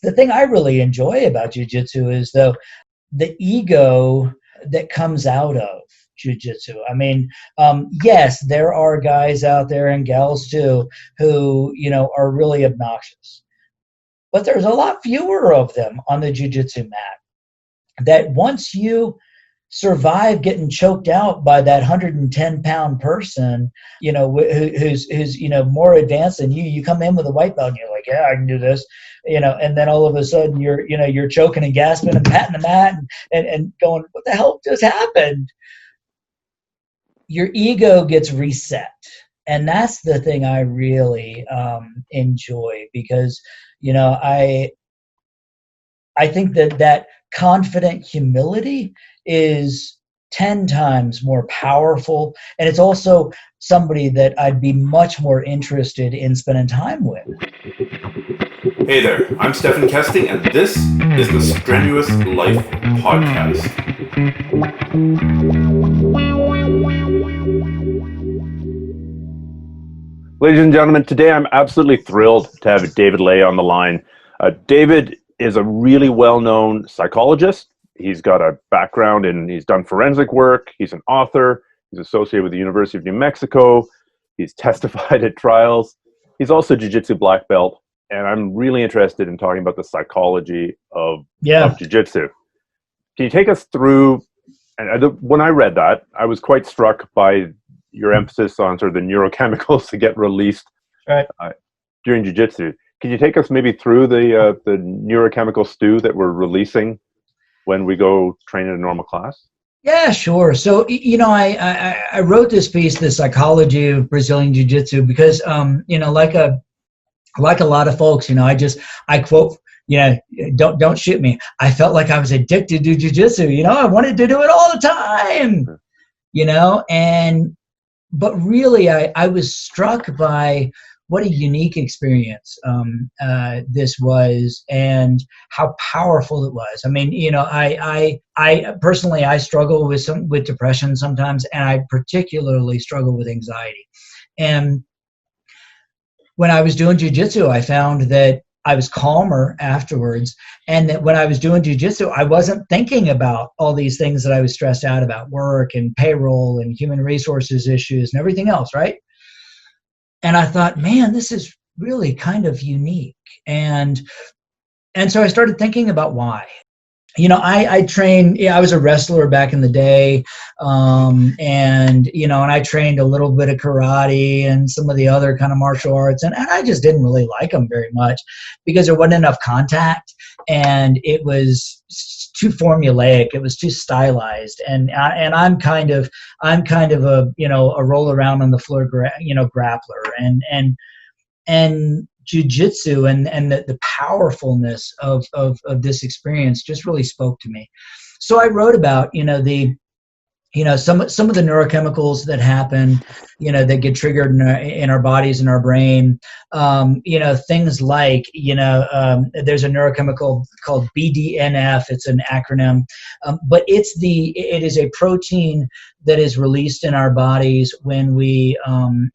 The thing I really enjoy about jiu-jitsu is the ego that comes out of jiu-jitsu. I mean, yes, there are guys out there and gals too who, are really obnoxious, but there's a lot fewer of them on the jiu-jitsu mat. That once you survive getting choked out by that 110-pound person, who's more advanced than you, you come in with a white belt and you're like, yeah, I can do this, and then all of a sudden you're choking and gasping and patting the mat and going, what the hell just happened? Your ego gets reset. And that's the thing I really enjoy, because, I think that confident humility is 10 times more powerful. And it's also somebody that I'd be much more interested in spending time with. Hey there, I'm Stephan Kesting, and this is the Strenuous Life Podcast. Ladies and gentlemen, today I'm absolutely thrilled to have David Ley on the line. David is a really well-known psychologist. He's got a background he's done forensic work. He's an author. He's associated with the University of New Mexico. He's testified at trials. He's also Jiu-Jitsu black belt. And I'm really interested in talking about the psychology of Jiu-Jitsu. Can you take us through, and when I read that, I was quite struck by your emphasis on sort of the neurochemicals that get released during Jiu-Jitsu. Can you take us maybe through the neurochemical stew that we're releasing when we go train in a normal class? Yeah, sure. So, I wrote this piece, The Psychology of Brazilian Jiu-Jitsu, because, like a lot of folks, I quote, don't shoot me. I felt like I was addicted to jiu-jitsu. I wanted to do it all the time, but really I was struck by what a unique experience this was, and how powerful it was. I mean, I personally, I struggle with depression sometimes, and I particularly struggle with anxiety. And when I was doing jiu-jitsu, I found that I was calmer afterwards, and that when I was doing jiu-jitsu, I wasn't thinking about all these things that I was stressed out about, work and payroll and human resources issues and everything else, right? And I thought, man, this is really kind of unique. And so I started thinking about why. I trained, I was a wrestler back in the day. And I trained a little bit of karate and some of the other kind of martial arts. And I just didn't really like them very much, because there wasn't enough contact, and it was too formulaic. It was too stylized. And I'm kind of a roll around on the floor, grappler, and jiu-jitsu and the powerfulness of this experience just really spoke to me. So I wrote about, some of the neurochemicals that happen, that get triggered in our bodies and our brain. Things like, there's a neurochemical called BDNF. It's an acronym, but it is a protein that is released in our bodies when we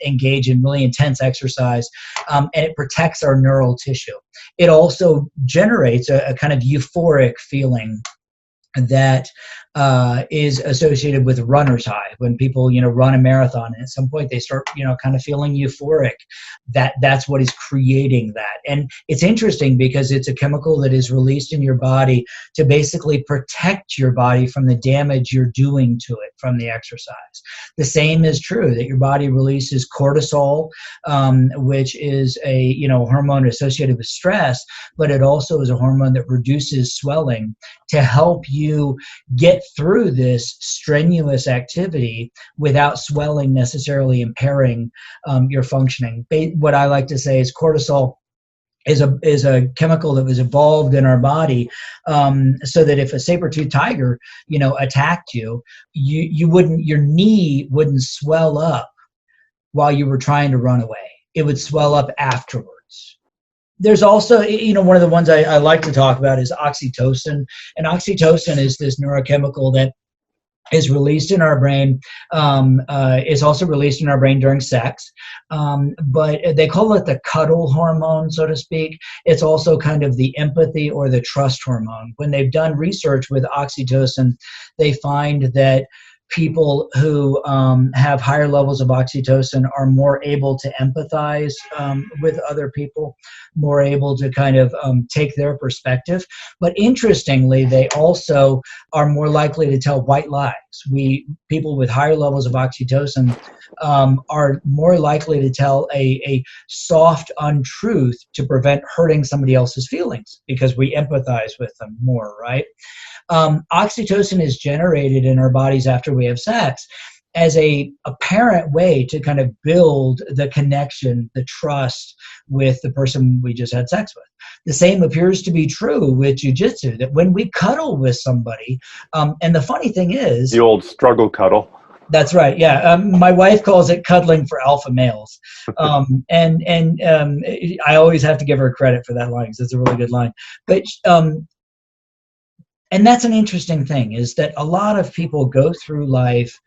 engage in really intense exercise, and it protects our neural tissue. It also generates a kind of euphoric feeling that is associated with runner's high. When people, run a marathon, and at some point they start, kind of feeling euphoric, that's what is creating that. And it's interesting because it's a chemical that is released in your body to basically protect your body from the damage you're doing to it from the exercise. The same is true that your body releases cortisol, which is a, hormone associated with stress, but it also is a hormone that reduces swelling to help you get through this strenuous activity without swelling necessarily impairing your functioning. What I like to say is cortisol is a chemical that was evolved in our body, so that if a saber-toothed tiger, attacked you, your knee wouldn't swell up while you were trying to run away. It would swell up afterwards. There's also, one of the ones I like to talk about is oxytocin. And oxytocin is this neurochemical that is released in our brain, is also released in our brain during sex. But they call it the cuddle hormone, so to speak. It's also kind of the empathy or the trust hormone. When they've done research with oxytocin, they find that people who have higher levels of oxytocin are more able to empathize with other people, more able to kind of take their perspective. But interestingly, they also are more likely to tell white lies. People with higher levels of oxytocin are more likely to tell a soft untruth to prevent hurting somebody else's feelings because we empathize with them more, right? Oxytocin is generated in our bodies after we have sex as a apparent way to kind of build the connection, the trust with the person we just had sex with. The same appears to be true with jiu-jitsu, that when we cuddle with somebody, and the funny thing is... The old struggle cuddle. That's right, yeah. My wife calls it cuddling for alpha males. And I always have to give her credit for that line because it's a really good line. But... and that's an interesting thing, is that a lot of people go through life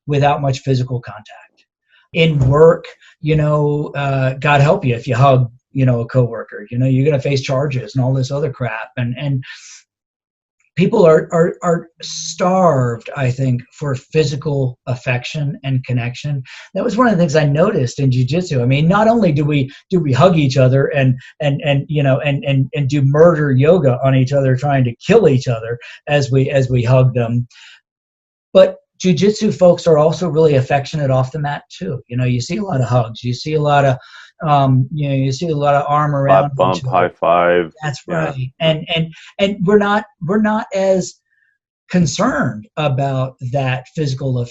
without much physical contact. In work, God help you if you hug, a coworker, you're going to face charges and all this other crap. And people are starved, I think, for physical affection and connection. That was one of the things I noticed in jiu-jitsu. I mean, not only do we hug each other and do murder yoga on each other, trying to kill each other as we hug them, but jiu-jitsu folks are also really affectionate off the mat too. You see a lot of hugs. You see a lot of you see a lot of arm around Flat bump, high five. That's right. And we're not as concerned about that physical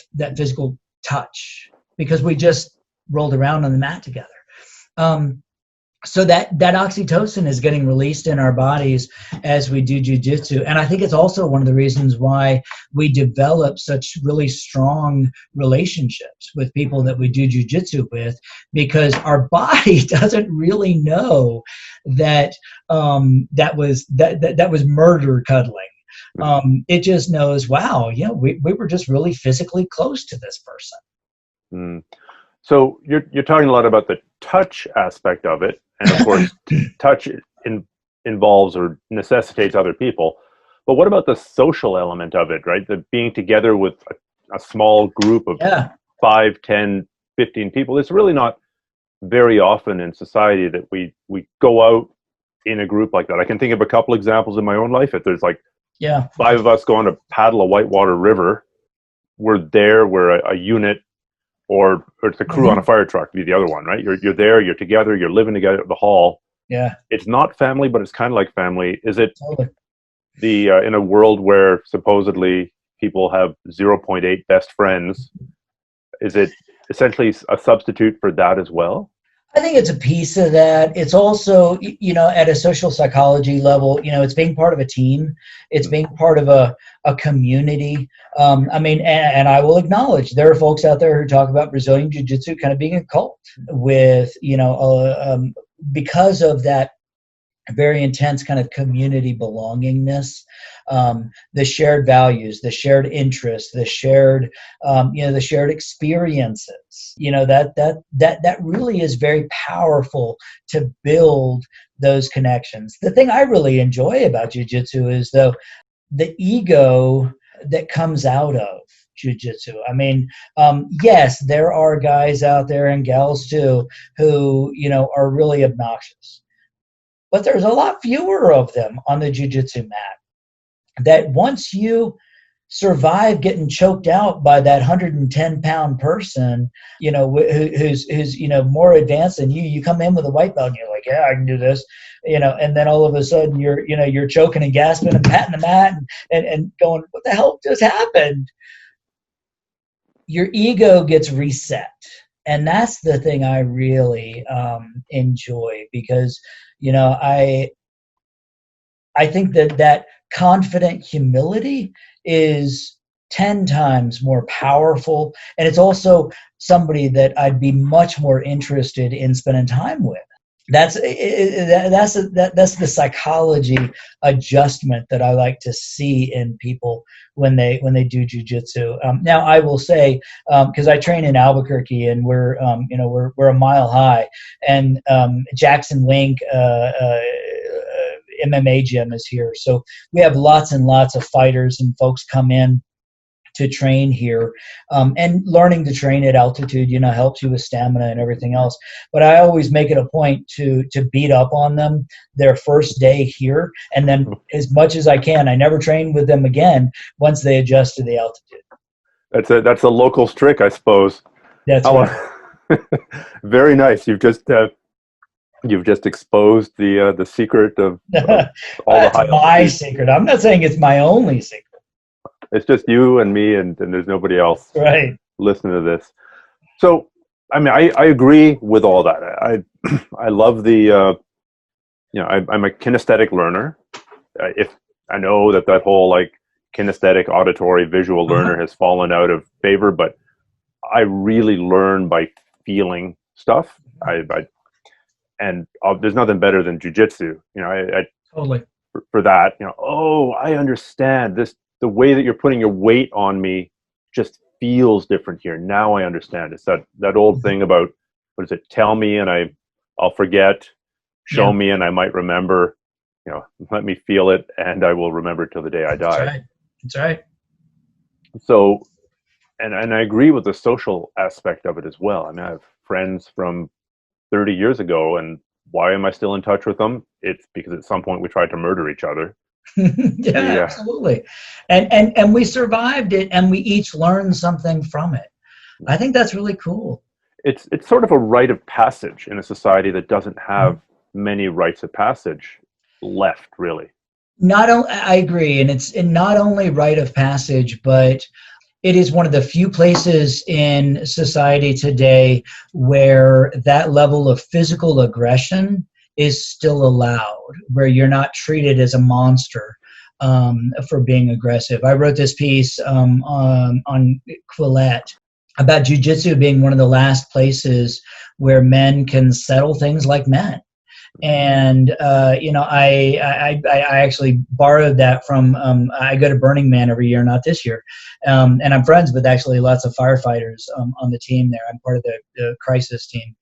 touch because we just rolled around on the mat together. So that oxytocin is getting released in our bodies as we do jiu-jitsu. And I think it's also one of the reasons why we develop such really strong relationships with people that we do jiu-jitsu with, because our body doesn't really know that that was murder cuddling. It just knows, wow, we were just really physically close to this person. Mm. So you're talking a lot about the touch aspect of it. And of course, touch involves or necessitates other people. But what about the social element of it, right? The being together with a small group of 5, 10, 15 people. It's really not very often in society that we go out in a group like that. I can think of a couple examples in my own life. If there's 5 of us going to paddle a whitewater river, we're there, we're a unit. Or it's a crew on a fire truck, be the other one, right? You're there, you're together, you're living together at the hall. Yeah. It's not family, but it's kind of like family. Is it totally. In a world where supposedly people have 0.8 best friends, is it essentially a substitute for that as well? I think it's a piece of that. It's also, at a social psychology level, it's being part of a team. It's being part of a community. And I will acknowledge there are folks out there who talk about Brazilian Jiu-Jitsu kind of being a cult with, because of that very intense kind of community belongingness, the shared values, the shared interests, the shared, the shared experiences. That really is very powerful to build those connections. The thing I really enjoy about jiu-jitsu is the ego that comes out of jiu-jitsu. I mean, yes, there are guys out there and gals too who, are really obnoxious. But there's a lot fewer of them on the jiu-jitsu mat. That once you survive getting choked out by that 110-pound person, who's more advanced than you, you come in with a white belt and you're like, yeah, I can do this, and then all of a sudden you're choking and gasping and patting the mat and going, what the hell just happened? Your ego gets reset. And that's the thing I really enjoy, because I think that confident humility is 10 times more powerful, and it's also somebody that I'd be much more interested in spending time with. that's that's the psychology adjustment that I like to see in people when they do jiu-jitsu. Now I will say, because I train in Albuquerque and we're a mile high, and Jackson Wink MMA gym is here, so we have lots and lots of fighters and folks come in to train here, and learning to train at altitude, helps you with stamina and everything else. But I always make it a point to beat up on them their first day here, and then as much as I can, I never train with them again once they adjust to the altitude. That's a locals trick, I suppose. That's right. Very nice. You've just exposed the secret of all the high my secret. I'm not saying it's my only secret. It's just you and me, and there's nobody else right listening to this. So, I mean, I agree with all that. I love the, I'm a kinesthetic learner. If I know that whole like kinesthetic, auditory, visual learner has fallen out of favor, but I really learn by feeling stuff. And there's nothing better than jiu-jitsu. I totally for that. I understand this. The way that you're putting your weight on me just feels different here. Now I understand. It's that old thing about, what is it? Tell me and I'll forget. Show me and I might remember. Let me feel it and I will remember till the day I die. That's right. So, and I agree with the social aspect of it as well. I mean, I have friends from 30 years ago, and why am I still in touch with them? It's because at some point we tried to murder each other. yeah, absolutely. And we survived it, and we each learned something from it. I think that's really cool. It's sort of a rite of passage in a society that doesn't have many rites of passage left, really. I agree, and it's not only rite of passage, but it is one of the few places in society today where that level of physical aggression is still allowed, where you're not treated as a monster for being aggressive. I wrote this piece on Quillette about jiu-jitsu being one of the last places where men can settle things like men. And I actually borrowed that from I go to Burning Man every year, not this year, and I'm friends with actually lots of firefighters on the team there. I'm part of the crisis team,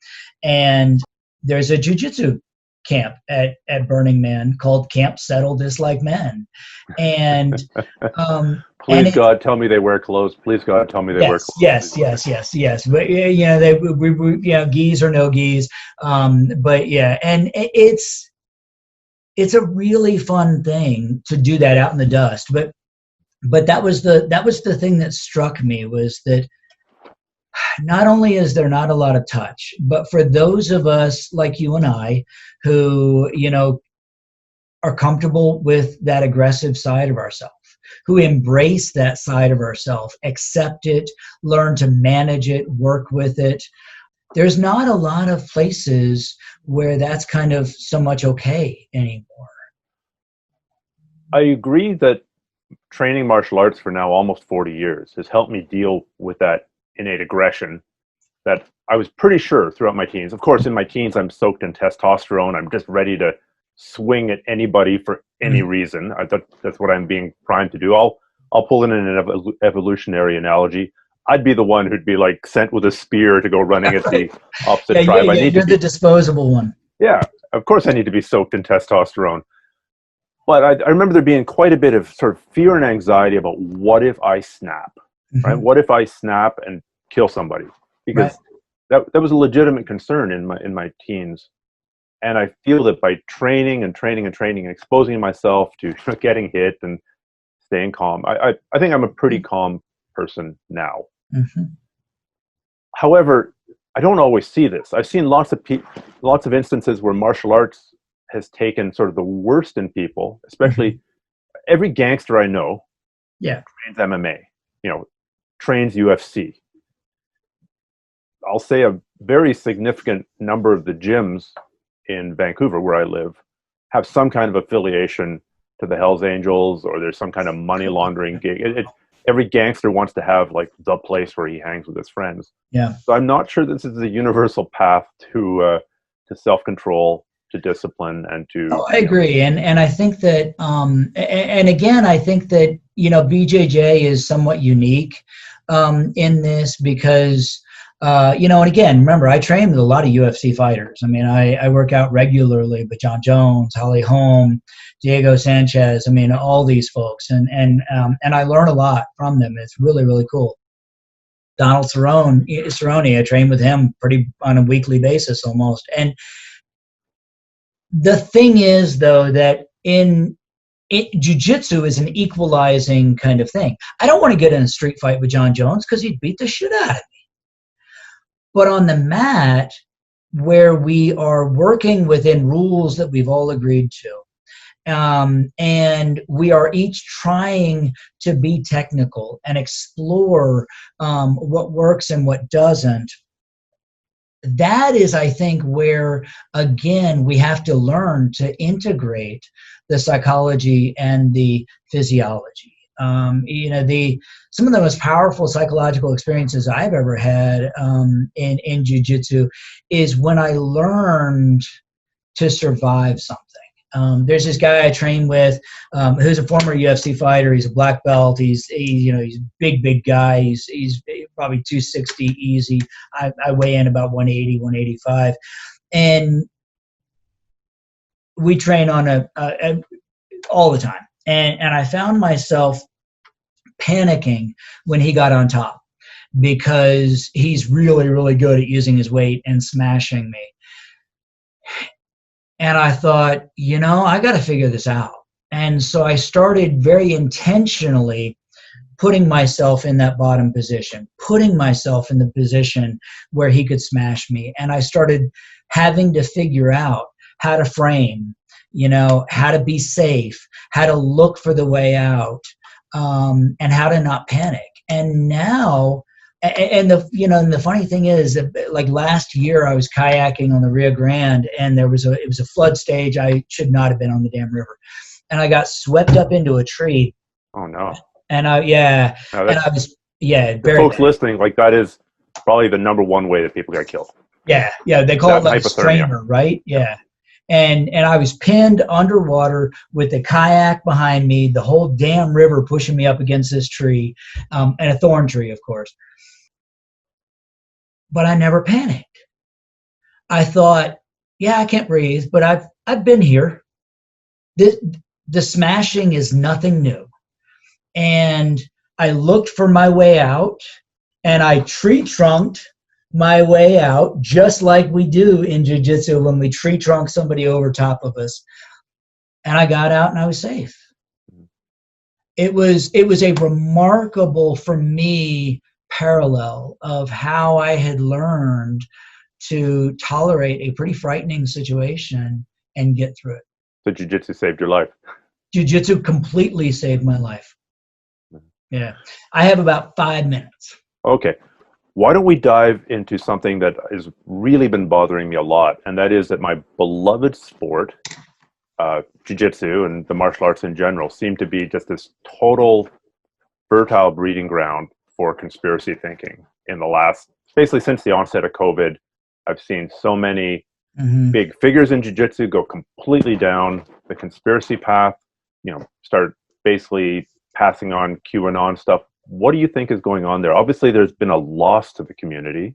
and there's a jiu-jitsu camp at Burning Man called Camp Settle This Like Men, and please God tell me they wear clothes. Please God tell me they wear clothes. Yes. But we gis or no gis, but yeah, and it's a really fun thing to do that out in the dust. But that was the thing that struck me, was that not only is there not a lot of touch, but for those of us like you and I who, are comfortable with that aggressive side of ourselves, who embrace that side of ourselves, accept it, learn to manage it, work with it, there's not a lot of places where that's kind of so much okay anymore. I agree that training martial arts for now almost 40 years has helped me deal with that innate aggression that I was pretty sure throughout my teens. Of course, in my teens, I'm soaked in testosterone. I'm just ready to swing at anybody for any reason. That's what I'm being primed to do. I'll pull in an evolutionary analogy. I'd be the one who'd be like sent with a spear to go running at the opposite tribe. You're the disposable one. Yeah, of course I need to be soaked in testosterone. But I remember there being quite a bit of sort of fear and anxiety about what if I snap, right? What if I snap and kill somebody? Because that was a legitimate concern in my teens. And I feel that by training and exposing myself to getting hit and staying calm, I think I'm a pretty calm person now. However, I don't always see this. I've seen lots of instances where martial arts has taken sort of the worst in people, especially every gangster I know trains MMA, trains UFC. I'll say a very significant number of the gyms in Vancouver, where I live, have some kind of affiliation to the Hells Angels, or there's some kind of money laundering gig. Every gangster wants to have like the place where he hangs with his friends. Yeah. So I'm not sure this is a universal path to to self-control, to discipline, and to... Oh, I agree. And I think that, and again, I think that, BJJ is somewhat unique in this because, and again, remember, I train with a lot of UFC fighters. I mean, I work out regularly with John Jones, Holly Holm, Diego Sanchez. I mean, all these folks, and I learn a lot from them. It's really, really cool. Donald Cerrone, I train with him pretty on a weekly basis almost. And the thing is, though, that Jiu-Jitsu is an equalizing kind of thing. I don't want to get in a street fight with John Jones because he'd beat the shit out of me. But on the mat, where we are working within rules that we've all agreed to, and we are each trying to be technical and explore what works and what doesn't, that is, I think, where, again, we have to learn to integrate the psychology and the physiology. Some of the most powerful psychological experiences I've ever had in Jiu-Jitsu is when I learned to survive something. There's this guy I train with who's a former UFC fighter. He's a black belt. He's a big guy. He's probably 260 easy. I weigh in about 180, 185. And we train on all the time. And I found myself panicking when he got on top because he's really, really good at using his weight and smashing me. And I thought, I got to figure this out. And so I started very intentionally putting myself in that bottom position, putting myself in the position where he could smash me. And I started having to figure out how to frame, how to be safe, how to look for the way out, and how to not panic. And now, and the funny thing is that, like, last year I was kayaking on the Rio Grande, and it was a flood stage. I should not have been on the damn river, and I got swept up into a tree. Oh no! And I was very folks bad. Listening, like, that is probably the number one way that people get killed. Yeah, they call it like strainer, right? Yeah. And I was pinned underwater with the kayak behind me, the whole damn river pushing me up against this tree, and a thorn tree, of course. But I never panicked. I thought, I can't breathe, but I've been here. The smashing is nothing new. And I looked for my way out, and I tree trunked my way out, just like we do in Jiu-Jitsu when we tree trunk somebody over top of us. And I got out and I was safe. It was a remarkable, for me, parallel of how I had learned to tolerate a pretty frightening situation and get through it. So Jiu-Jitsu saved your life. Jiu-Jitsu completely saved my life. Yeah. I have about 5 minutes. Okay. Why don't we dive into something that has really been bothering me a lot, and that is that my beloved sport, Jiu-Jitsu and the martial arts in general, seem to be just this total fertile breeding ground for conspiracy thinking. In the last, basically since the onset of COVID, I've seen so many big figures in Jiu-Jitsu go completely down the conspiracy path, start basically passing on QAnon stuff. What do you think is going on there? Obviously, there's been a loss to the community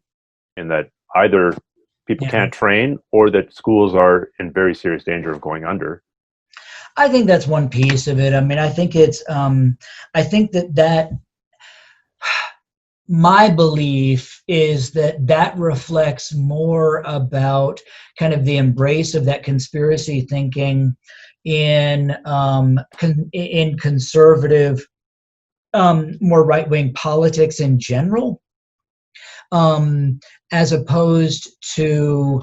in that either people can't train or that schools are in very serious danger of going under. I think that's one piece of it. I mean, I think it's, I think that my belief is that reflects more about kind of the embrace of that conspiracy thinking in conservative, more right-wing politics in general, as opposed to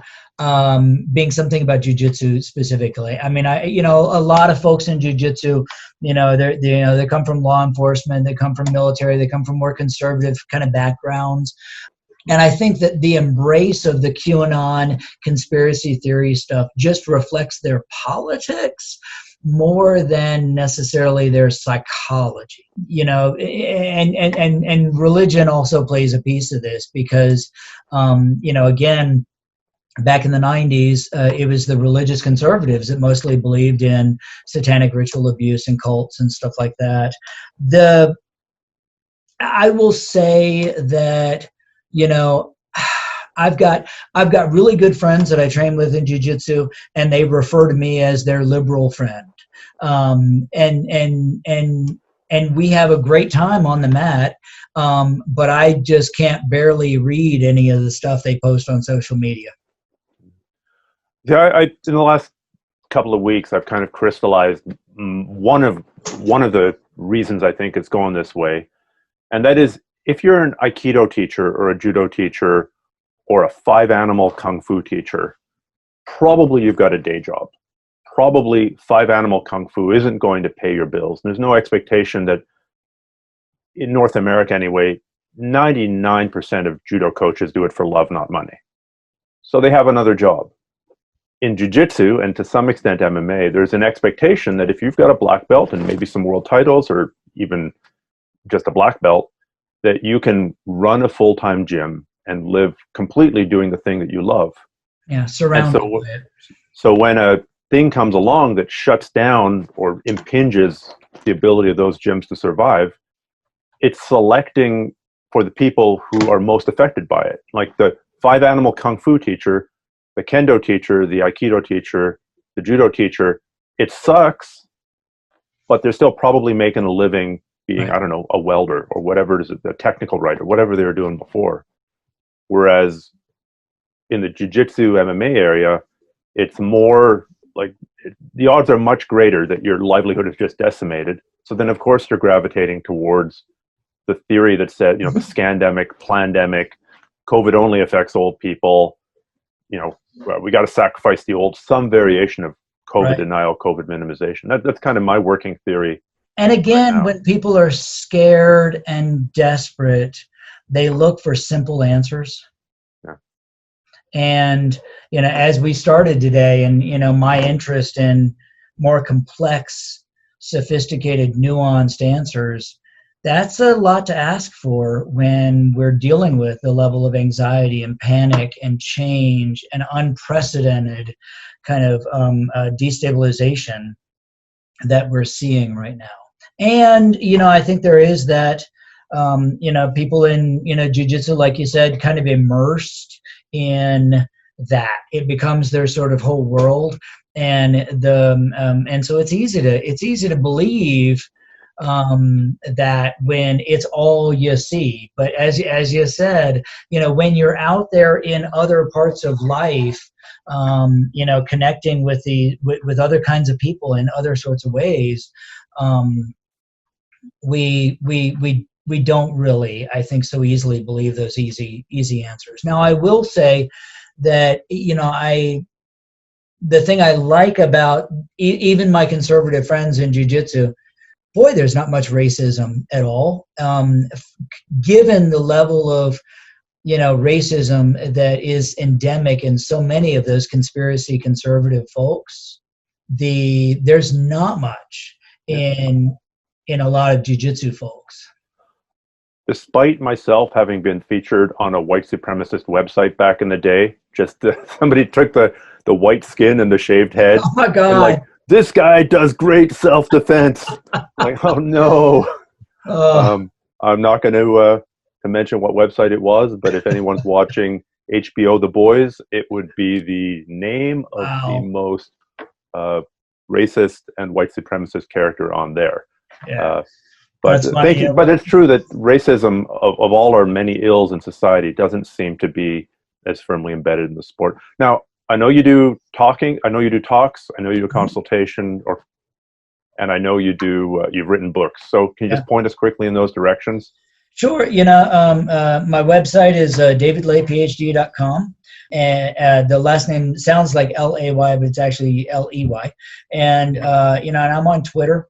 being something about Jiu-Jitsu specifically. I mean, a lot of folks in Jiu-Jitsu, they come from law enforcement, they come from military, they come from more conservative kind of backgrounds. And I think that the embrace of the QAnon conspiracy theory stuff just reflects their politics more than necessarily their psychology, and religion also plays a piece of this because, again, back in the 90s, it was the religious conservatives that mostly believed in satanic ritual abuse and cults and stuff like that. I will say that, you know, I've got really good friends that I train with in jiu-jitsu, and they refer to me as their liberal friend. And we have a great time on the mat, but I just can't barely read any of the stuff they post on social media. Yeah, I in the last couple of weeks, I've kind of crystallized one of the reasons I think it's going this way, and that is if you're an Aikido teacher or a Judo teacher or a 5-animal Kung Fu teacher, probably you've got a day job. Probably 5-animal Kung Fu isn't going to pay your bills. There's no expectation that, in North America anyway, 99% of Judo coaches do it for love, not money. So they have another job. In Jiu-Jitsu, and to some extent MMA, there's an expectation that if you've got a black belt and maybe some world titles or even just a black belt, that you can run a full-time gym and live completely doing the thing that you love. Yeah, surrounded by it. So when a thing comes along that shuts down or impinges the ability of those gyms to survive, it's selecting for the people who are most affected by it. Like the 5-animal Kung Fu teacher, the Kendo teacher, the Aikido teacher, the Judo teacher, it sucks, but they're still probably making a living being, right, I don't know, a welder or whatever it is, a technical writer, whatever they were doing before. Whereas in the Jiu-Jitsu MMA area, it's more like the odds are much greater that your livelihood is just decimated. So then, of course, you're gravitating towards the theory that said, you know, the scandemic, plandemic, COVID only affects old people. You know, we got to sacrifice the old, some variation of COVID right, denial, COVID minimization. That's kind of my working theory. And again, when people are scared and desperate, they look for simple answers. Yeah. And, you know, as we started today, and, you know, my interest in more complex, sophisticated, nuanced answers, that's a lot to ask for when we're dealing with the level of anxiety and panic and change and unprecedented kind of destabilization that we're seeing right now. And, you know, I think there is that, you know, people in, you know, jiu-jitsu, like you said, kind of immersed in that. It becomes their sort of whole world. And and so it's easy to believe that when it's all you see. But as you said, you know, when you're out there in other parts of life, you know, connecting with with other kinds of people in other sorts of ways, we don't really, I think, so easily believe those easy answers. Now, I will say that, you know, the thing I like about even my conservative friends in jiu-jitsu, boy, there's not much racism at all. Given the level of, you know, racism that is endemic in so many of those conspiracy conservative folks, there's not much in a lot of jiu-jitsu folks. Despite myself having been featured on a white supremacist website back in the day, somebody took the white skin and the shaved head. Oh my God. And like, this guy does great self-defense. Like, oh no. I'm not going to mention what website it was, but if anyone's watching HBO The Boys, it would be the name of the most racist and white supremacist character on there. Yeah. But thank you. But it's true that racism of all our many ills in society doesn't seem to be as firmly embedded in the sport. Now, I know you do talking. I know you do talks. I know you do consultation, and I know you do. You've written books. So can you just point us quickly in those directions? Sure. You know, my website is davidlayphd.com. And the last name sounds like L-A-Y, but it's actually L-E-Y. And, you know, and I'm on Twitter,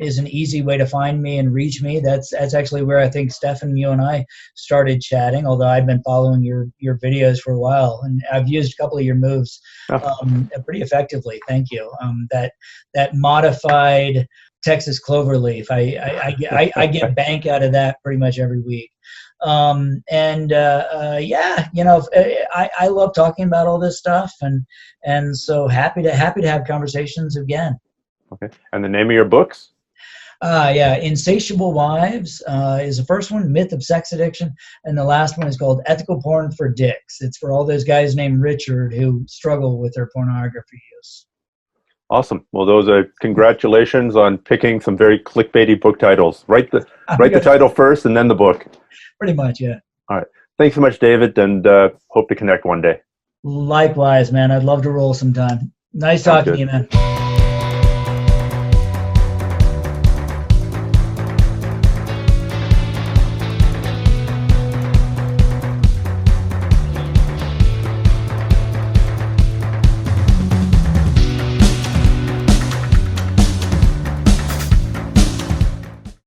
is an easy way to find me and reach me. That's actually where I think Stephan, you and I started chatting, although I've been following your videos for a while, and I've used a couple of your moves pretty effectively. Thank you. That modified Texas cloverleaf, I get bank out of that pretty much every week. Yeah, I love talking about all this stuff, and so happy to have conversations again. Okay. And the name of your books? Yeah, Insatiable Wives is the first one, Myth of Sex Addiction, and the last one is called Ethical Porn for Dicks. It's for all those guys named Richard who struggle with their pornography use. Awesome. Well, those are congratulations on picking some very clickbaity book titles. Write the title first and then the book. Pretty much, yeah. All right. Thanks so much, David, and hope to connect one day. Likewise, man. I'd love to roll sometime. Nice talking to you, man.